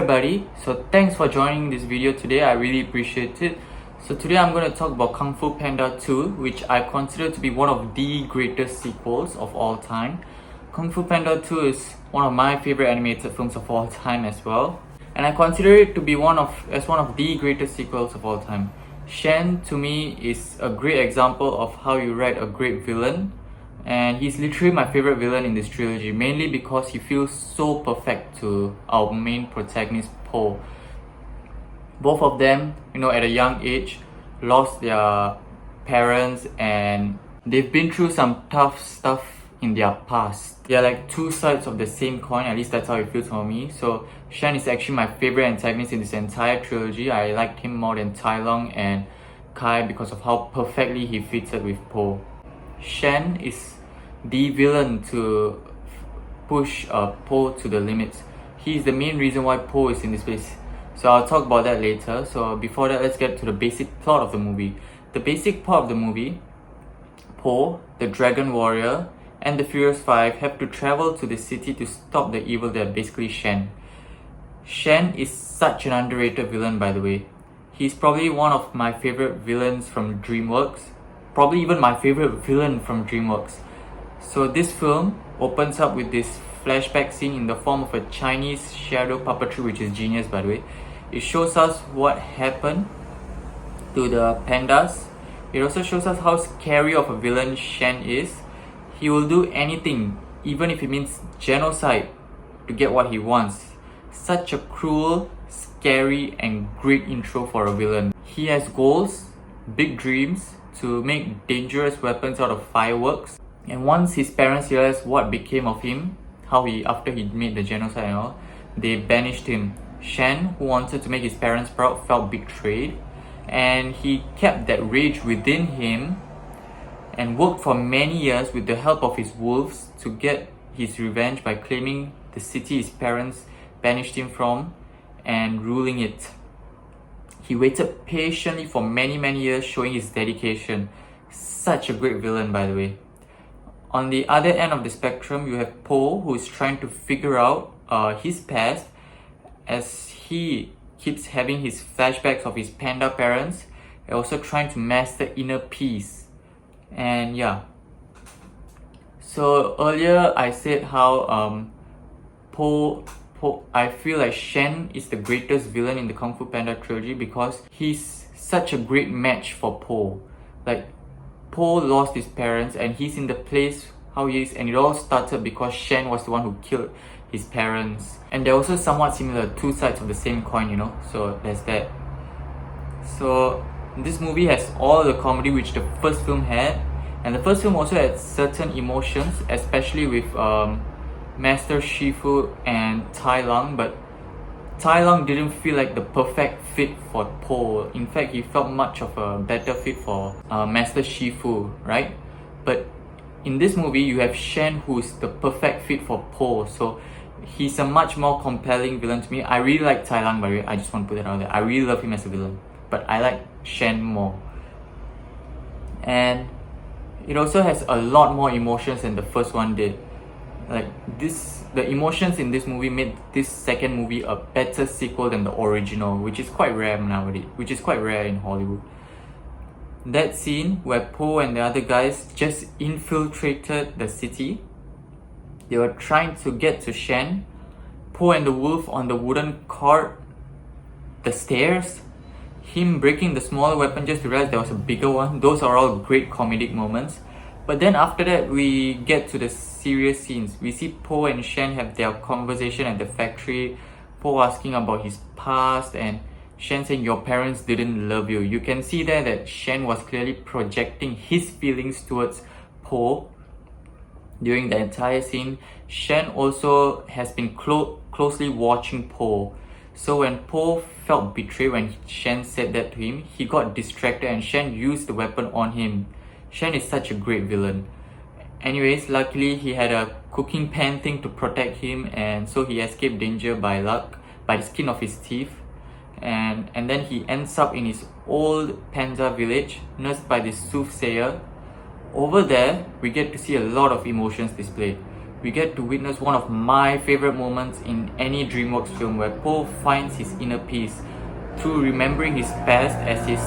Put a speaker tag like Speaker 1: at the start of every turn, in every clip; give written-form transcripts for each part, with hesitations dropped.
Speaker 1: everybody, so thanks for joining this video today. I really appreciate it. So today I'm going to talk about Kung Fu Panda 2, which I consider to be one of the greatest sequels of all time. Kung Fu Panda 2 is one of my favorite animated films of all time as well, and I consider it to be one of the greatest sequels of all time. Shen to me is a great example of how you write a great villain, and he's literally my favorite villain in this trilogy, mainly because he feels so perfect to our main protagonist Po. Both of them, at a young age, lost their parents and they've been through some tough stuff in their past. They are like two sides of the same coin, at least that's how it feels for me. So Shen is actually my favorite antagonist in this entire trilogy. I liked him more than Tai Lung and Kai because of how perfectly he fitted with Po. Shen is the villain to push Po to the limits. He is the main reason why Po is in this place. So I'll talk about that later. So before that, let's get to the basic plot of the movie. The basic plot of the movie: Po, the Dragon Warrior, and the Furious Five have to travel to the city to stop the evil that basically Shen. Shen is such an underrated villain, by the way. He's probably one of my favorite villains from DreamWorks. Probably even my favorite villain from DreamWorks. So this film opens up with this flashback scene in the form of a Chinese shadow puppetry, which is genius, by the way. It shows us what happened to the pandas. It also shows us how scary of a villain Shen is. He will do anything, even if it means genocide, to get what he wants. Such a cruel, scary, and great intro for a villain. He has goals, big dreams, to make dangerous weapons out of fireworks. And once his parents realized what became of him, after he made the genocide and all, they banished him. Shen, who wanted to make his parents proud, felt betrayed, and he kept that rage within him and worked for many years with the help of his wolves to get his revenge by claiming the city his parents banished him from and ruling it. He waited patiently for many years, showing his dedication. Such a great villain, by the way. On the other end of the spectrum, you have Po, who is trying to figure out his past as he keeps having his flashbacks of his panda parents, and also trying to master inner peace. And yeah. So earlier I said how I feel like Shen is the greatest villain in the Kung Fu Panda trilogy because he's such a great match for Po. Like, Po lost his parents and he's in the place how he is, and it all started because Shen was the one who killed his parents. And they're also somewhat similar, two sides of the same coin, so there's that. So this movie has all the comedy which the first film had, and the first film also had certain emotions, especially with Master Shifu and Tai Lung, but Tai Lung didn't feel like the perfect fit for Po. In fact, he felt much of a better fit for Master Shifu, right? But in this movie, you have Shen, who's the perfect fit for Po. So he's a much more compelling villain to me. I really like Tai Lung, by the way. I just want to put that out there. I really love him as a villain, but I like Shen more. And it also has a lot more emotions than the first one did. The emotions in this movie made this second movie a better sequel than the original, which is quite rare nowadays, which is quite rare in Hollywood. That scene where Po and the other guys just infiltrated the city, they were trying to get to Shen. Po and the wolf on the wooden cart, the stairs, him breaking the smaller weapon just to realize there was a bigger one. Those are all great comedic moments. But then after that, we get to the serious scenes. We see Po and Shen have their conversation at the factory. Po asking about his past and Shen saying, "Your parents didn't love you." You can see there that Shen was clearly projecting his feelings towards Po during the entire scene. Shen also has been closely watching Po. So when Po felt betrayed when Shen said that to him, he got distracted and Shen used the weapon on him. Shen is such a great villain. Anyways, luckily he had a cooking pan thing to protect him, and so he escaped danger by luck, by the skin of his teeth. And then he ends up in his old panda village, nursed by this soothsayer. Over there, we get to see a lot of emotions displayed. we get to witness one of my favorite moments in any DreamWorks film, where Po finds his inner peace through remembering his past as his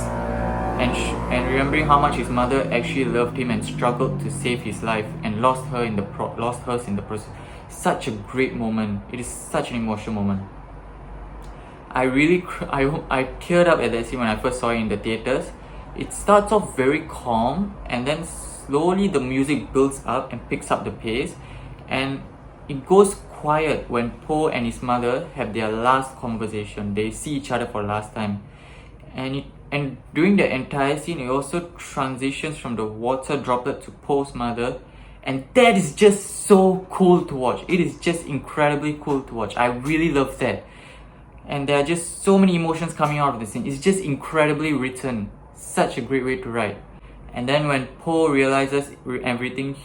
Speaker 1: and remembering how much his mother actually loved him and struggled to save his life and lost hers in the process. Such a great moment. It is such an emotional moment. I teared up at that scene when I first saw it in the theaters. It starts off very calm, and then slowly the music builds up and picks up the pace, and it goes quiet when Po and his mother have their last conversation. They see each other for the last time, and during the entire scene, it also transitions from the water droplet to Po's mother, and that is just so cool to watch. It is just incredibly cool to watch. I really love that, and there are just so many emotions coming out of the scene. It's just incredibly written. Such a great way to write. And then when Po realizes everything,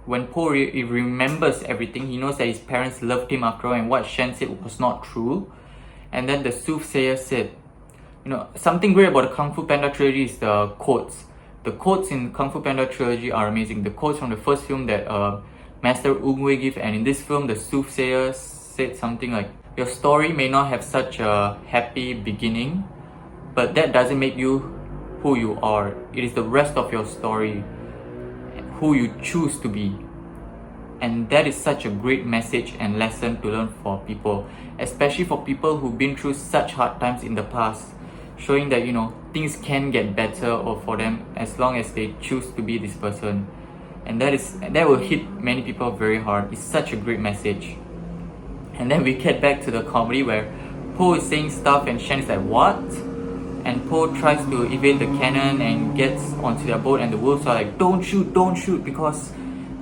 Speaker 1: when Po remembers everything, he knows that his parents loved him after all, and what Shen said was not true. And then the soothsayer said, something great about the Kung Fu Panda trilogy is the quotes. The quotes in Kung Fu Panda trilogy are amazing. The quotes from the first film that Master Oogway gave, and in this film, the soothsayer said something like, "Your story may not have such a happy beginning, but that doesn't make you who you are. It is the rest of your story, who you choose to be." And that is such a great message and lesson to learn for people, especially for people who've been through such hard times in the past, showing that things can get better or for them as long as they choose to be this person. And that will hit many people very hard. It's such a great message. And then we get back to the comedy where Po is saying stuff and Shen is like, "What?" And Po tries to evade the cannon and gets onto their boat, and the wolves are like, don't shoot," because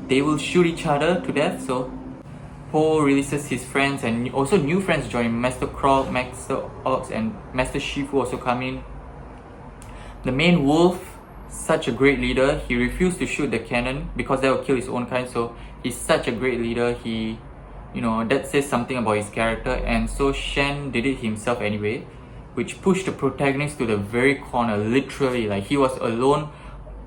Speaker 1: they will shoot each other to death. So Po releases his friends, and also new friends join. Master Krog, Master Ox, and Master Shifu also come in. The main wolf, such a great leader, he refused to shoot the cannon because that will kill his own kind. So he's such a great leader. That says something about his character. And so Shen did it himself anyway, which pushed the protagonist to the very corner, literally. Like, he was alone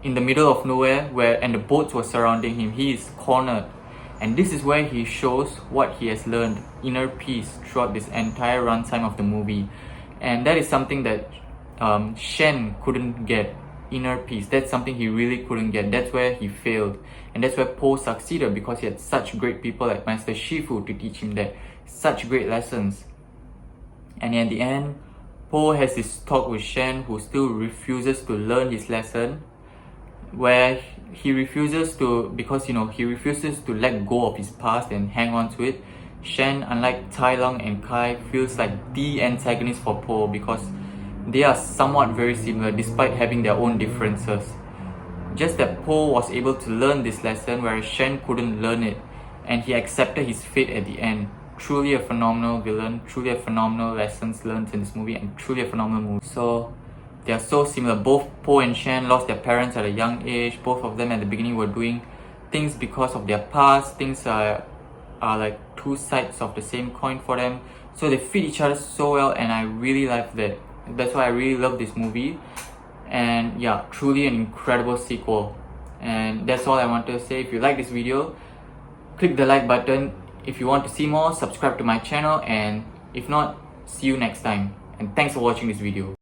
Speaker 1: in the middle of nowhere and the boats were surrounding him. He is cornered. And this is where he shows what he has learned, inner peace, throughout this entire runtime of the movie. And that is something that Shen couldn't get, inner peace. That's something he really couldn't get. That's where he failed. And that's where Po succeeded, because he had such great people like Master Shifu to teach him that. Such great lessons. And at the end, Po has this talk with Shen, who still refuses to learn his lesson, where he refuses to let go of his past and hang on to it. Shen, unlike Tai Lung and Kai, feels like the antagonist for Po because they are somewhat very similar despite having their own differences. Just that Po was able to learn this lesson, whereas Shen couldn't learn it, and he accepted his fate at the end. Truly a phenomenal villain, truly a phenomenal lessons learned in this movie, and truly a phenomenal movie. So they are so similar. Both Po and Shen lost their parents at a young age. Both of them at the beginning were doing things because of their past. Things are like two sides of the same coin for them. So they fit each other so well, and I really like that. That's why I really love this movie. And yeah, truly an incredible sequel. And that's all I want to say. If you like this video, click the like button. If you want to see more, subscribe to my channel, and if not, see you next time. And thanks for watching this video.